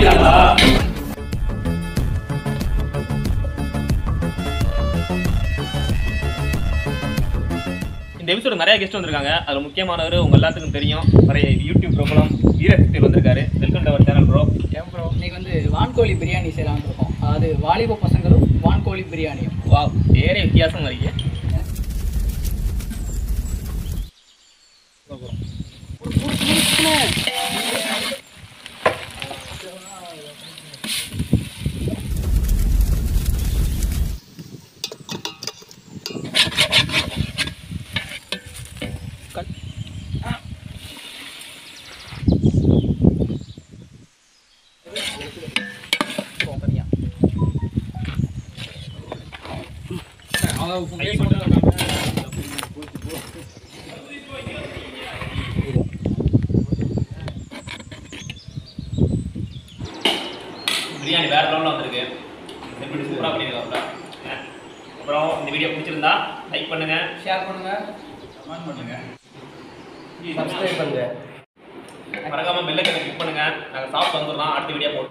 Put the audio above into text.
பண்ணிக்கிறாங்களா? இந்த எபிசோடு நிறைய கெஸ்ட் வந்திருக்காங்க. அதில் முக்கியமானவர் உங்கள் எல்லாத்துக்கும் தெரியும், நிறைய யூடியூப் ப்ரோக்ராம் வீரத்தில் வந்திருக்காரு. Welcome to our channel bro. ஏன் ப்ரோ இன்னைக்கு வந்து வான்கோழி பிரியாணி செய்யலாம்னு இருக்கோம். அதாவது வாலிப பசங்களும் வான்கோழி பிரியாணியும். வா, வேற வித்தியாசம் இருக்கு. பிரியாணி வேற லெவலில் வந்திருக்கு. எப்படி சூப்பராக பண்ணியிருக்காங்க. அப்புறம் இந்த வீடியோ பிடிச்சிருந்தா லைக் பண்ணுங்க, ஷேர் பண்ணுங்க, கமெண்ட் பண்ணுங்க, சப்ஸ்கிரைப் பண்ணுங்க, மறக்காம பெல் ஐகானை கிளிக் பண்ணுங்க. நாங்கள் சாப்பிட்டு வந்துடலாம். அடுத்த வீடியோ போடுறோம்.